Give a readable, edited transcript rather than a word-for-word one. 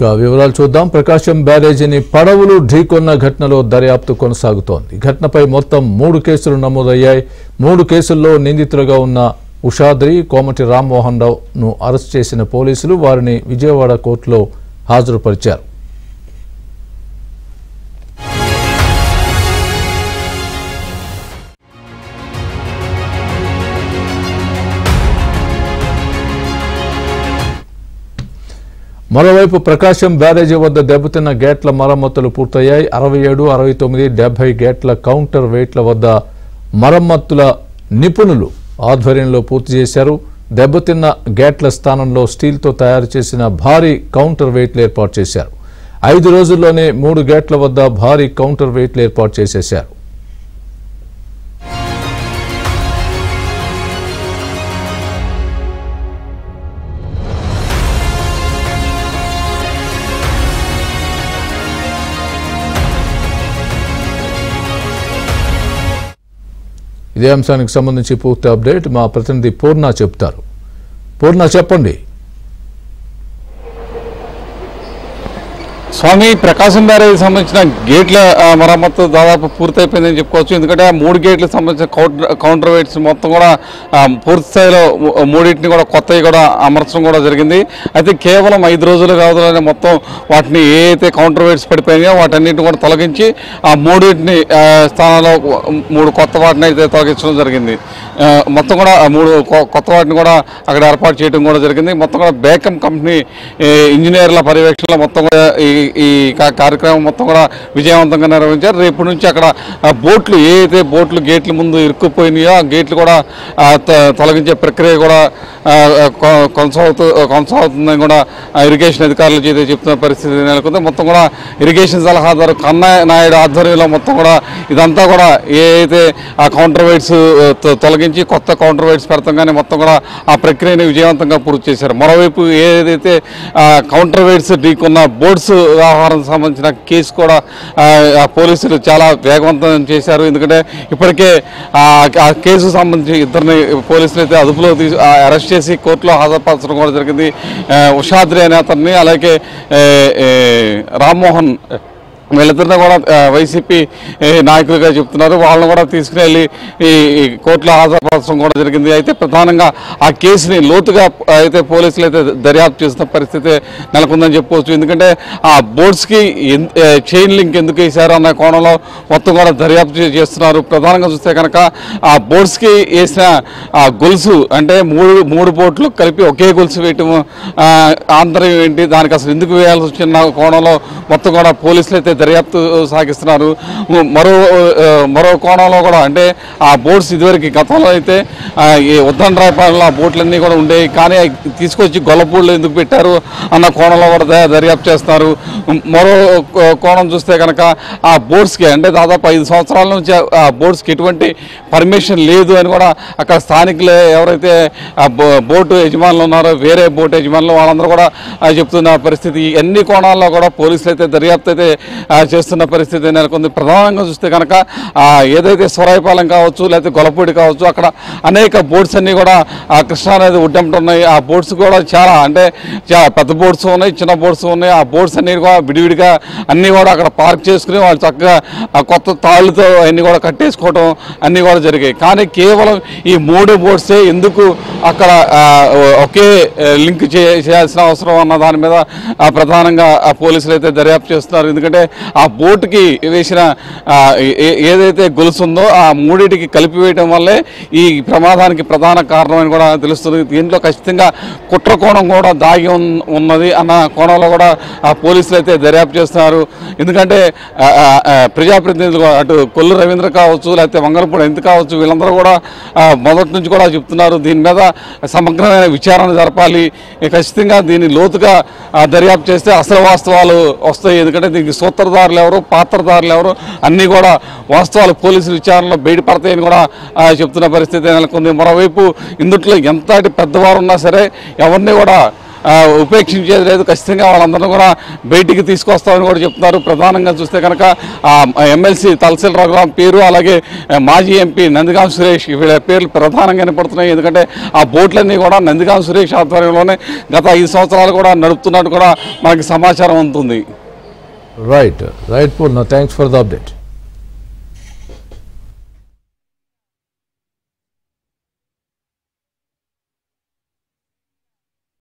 వివరాలు చూద్దాం. ప్రకాశం బ్యారేజీని పడవలు ఢీకొన్న ఘటనలో దర్యాప్తు కొనసాగుతోంది. ఘటనపై మొత్తం 3 కేసులు నమోదయ్యాయి. 3 కేసుల్లో నిందితులుగా ఉన్న ఉషాద్రి, కోమటి రామ్మోహన్ రావును అరెస్ట్ చేసిన పోలీసులు వారిని విజయవాడ కోర్టులో హాజరుపరిచారు. మరోవైపు ప్రకాశం బ్యారేజీ వద్ద దెబ్బతిన్న గేట్ల మరమ్మతులు పూర్తయ్యాయి. 67, 69, 70 గేట్ల కౌంటర్ వెయిట్ల వద్ద మరమ్మతుల నిపుణులు ఆధ్వర్యంలో పూర్తి చేశారు. దెబ్బతిన్న గేట్ల స్థానంలో స్టీల్తో తయారు చేసిన భారీ కౌంటర్ వెయిట్లు ఏర్పాటు చేశారు. 5 రోజుల్లోనే 3 గేట్ల వద్ద భారీ కౌంటర్ వెయిట్లు ఏర్పాటు చేసేశారు. ఇదే అంశానికి సంబంధించి పూర్తి అప్డేట్ మా ప్రతినిధి పూర్ణ చెప్తారు. పూర్ణ, చెప్పండి. స్వామి, ప్రకాశం బ్యారేజీకి సంబంధించిన గేట్ల మరమ్మతు దాదాపు పూర్తయిపోయిందని చెప్పుకోవచ్చు. ఎందుకంటే 3 గేట్లకు సంబంధించిన కౌంటర్ వెయిట్స్ మొత్తం కూడా పూర్తి స్థాయిలో 3టిని కూడా కొత్తవి కూడా అమర్చడం కూడా జరిగింది. అయితే కేవలం 5 రోజులు కాదులోనే మొత్తం వాటిని ఏ అయితే కౌంటర్ వెయిట్స్ పడిపోయినాయో వాటన్నిటిని కూడా తొలగించి ఆ 3టిని స్థానంలో 3 కొత్త వాటిని అయితే తొలగించడం జరిగింది. మొత్తం కూడా 3 కొత్త వాటిని కూడా అక్కడ ఏర్పాటు చేయడం కూడా జరిగింది. మొత్తం కూడా బేకం కంపెనీ ఇంజనీర్ల పర్యవేక్షణలో మొత్తం కూడా ఈ కార్యక్రమం మొత్తం కూడా విజయవంతంగా నిర్వహించారు. రేపు నుంచి అక్కడ బోట్లు ఏదైతే బోట్లు గేట్ల ముందు ఇరుక్కుపోయినాయో ఆ గేట్లు కూడా తొలగించే ప్రక్రియ కూడా కొనసాగుతుందని కూడా ఇరిగేషన్ అధికారులు అయితే చెప్తున్న పరిస్థితి నెలకొంది. మొత్తం కూడా ఇరిగేషన్ సలహాదారు కన్నయ్య నాయుడు ఆధ్వర్యంలో మొత్తం కూడా ఇదంతా కూడా ఏదైతే ఆ కౌంటర్ వెయిట్స్ తొలగించి కొత్త కౌంటర్ వెయిట్స్ పెడతాం మొత్తం కూడా ఆ ప్రక్రియని విజయవంతంగా పూర్తి చేశారు. మరోవైపు ఏదైతే కౌంటర్ వెయిట్స్ ఢీకొన్న బోర్డ్స్ వ్యవహారానికి సంబంధించిన కేసు కూడా పోలీసులు చాలా వేగవంతం చేశారు. ఎందుకంటే ఇప్పటికే ఆ కేసుకు సంబంధించి 2 పోలీసులు అయితే అదుపులో అరెస్ట్ చేసి కోర్టులో హాజరుపరచడం కూడా జరిగింది. ఉషాద్రి అనే అతన్ని, అలాగే రామ్మోహన్, వీళ్ళిద్దరిని కూడా వైసీపీ నాయకులుగా చెప్తున్నారు. వాళ్ళని కూడా తీసుకుని వెళ్ళి ఈ కోర్టులో హాజరుపరచడం కూడా జరిగింది. అయితే ప్రధానంగా ఆ కేసుని లోతుగా అయితే పోలీసులు అయితే దర్యాప్తు చేస్తున్న పరిస్థితి నెలకొందని చెప్పుకోవచ్చు. ఎందుకంటే ఆ బోర్డ్స్కి చైన్ లింక్ ఎందుకు వేశారు అన్న కోణంలో మొత్తం కూడా దర్యాప్తు చేస్తున్నారు. ప్రధానంగా చూస్తే కనుక ఆ బోర్డ్స్కి వేసిన ఆ గొలుసు అంటే మూడు బోట్లు కలిపి ఒకే గొలుసు వేయటం ఆంతర్యం ఏంటి, దానికి అసలు ఎందుకు వేయాల్సి వచ్చిన కోణంలో మొత్తం కూడా పోలీసులు అయితే దర్యాప్తు సాగిస్తున్నారు. మరో కోణంలో కూడా అంటే ఆ బోట్స్ ఇదివరకు గతంలో అయితే ఉద్దండరాయపాలెంలో ఆ బోట్లన్నీ కూడా ఉండేవి, కానీ తీసుకొచ్చి గొల్లపూడిలో ఎందుకు పెట్టారు అన్న కోణంలో కూడా దర్యాప్తు చేస్తున్నారు. మరో కోణం చూస్తే కనుక ఆ బోట్స్కి అంటే దాదాపు 5 సంవత్సరాల నుంచి ఆ బోట్స్కి ఎటువంటి పర్మిషన్ లేదు అని కూడా అక్కడ స్థానికులు ఎవరైతే బోటు యజమానులు ఉన్నారో, వేరే బోటు యజమానులు వాళ్ళందరూ కూడా చెప్తున్న పరిస్థితి. అన్ని కోణాల్లో కూడా పోలీసులు అయితే దర్యాప్తు అయితే చేస్తున్న పరిస్థితి నెలకొంది. ప్రధానంగా చూస్తే కనుక ఏదైతే సొరాయిపాలెం కావచ్చు, లేకపోతే గొల్లపూడి కావచ్చు, అక్కడ అనేక బోట్స్ అన్నీ కూడా కృష్ణానది ఒడ్డంట ఉన్నాయి. ఆ బోట్స్ కూడా చాలా పెద్ద బోట్స్ ఉన్నాయి, చిన్న బోట్స్ ఉన్నాయి. ఆ బోట్స్ అన్ని కూడా విడివిడిగా అన్నీ కూడా అక్కడ పార్క్ చేసుకుని వాళ్ళు చక్కగా కొత్త తాళ్ళతో అన్నీ కూడా కట్టేసుకోవడం అన్నీ కూడా జరిగాయి. కానీ కేవలం ఈ 3 బోట్సే ఎందుకు అక్కడ ఒకే లింక్ చేయాల్సిన అవసరం అన్న దాని మీద ప్రధానంగా పోలీసులు అయితే దర్యాప్తు చేస్తున్నారు. ఎందుకంటే ఆ బోటుకి వేసిన ఏదైతే గొలుసు ఉందో ఆ 3టికి కలిపి వేయడం వల్లే ఈ ప్రమాదానికి ప్రధాన కారణం అని కూడా తెలుస్తుంది. దీంట్లో ఖచ్చితంగా కుట్ర కోణం కూడా దాగి ఉన్నది అన్న కోణంలో కూడా ఆ పోలీసులు అయితే దర్యాప్తు చేస్తున్నారు. ఎందుకంటే ప్రజాప్రతినిధులు అటు కొల్లు రవీంద్ర కావచ్చు, లేకపోతే వంగలపూడి ఎంత కావచ్చు, వీళ్ళందరూ కూడా మొదటి నుంచి కూడా చెప్తున్నారు దీని మీద సమగ్రమైన విచారణ జరపాలి, ఖచ్చితంగా దీన్ని లోతుగా దర్యాప్తు చేస్తే అసలు వాస్తవాలు వస్తాయి. ఎందుకంటే దీనికి సూత్రధారులు ఎవరు, పాత్రధారులు ఎవరు అన్నీ కూడా వాస్తవాలు పోలీసుల విచారణలో బయటపడతాయని కూడా చెప్తున్న పరిస్థితి నెలకొంది. మరోవైపు ఇందుట్లో ఎంతటి పెద్దవారు ఉన్నా సరే ఎవరిని కూడా ఉపేక్షించేది లేదు. ఖచ్చితంగా వాళ్ళందరూ కూడా బయటికి తీసుకొస్తామని కూడా చెప్తున్నారు. ప్రధానంగా చూస్తే కనుక ఎమ్మెల్సీ తలసిల్ రఘురాం పేరు, అలాగే మాజీ ఎంపీ నందిగాం సురేష్ వీళ్ళ పేర్లు ప్రధానంగా వినపడుతున్నాయి. ఎందుకంటే ఆ బోట్లన్నీ కూడా నందిగాం సురేష్ ఆధ్వర్యంలోనే గత 5 సంవత్సరాలు కూడా నడుపుతున్నట్టు కూడా మనకి సమాచారం ఉంటుంది. Right Purna, thanks for the update.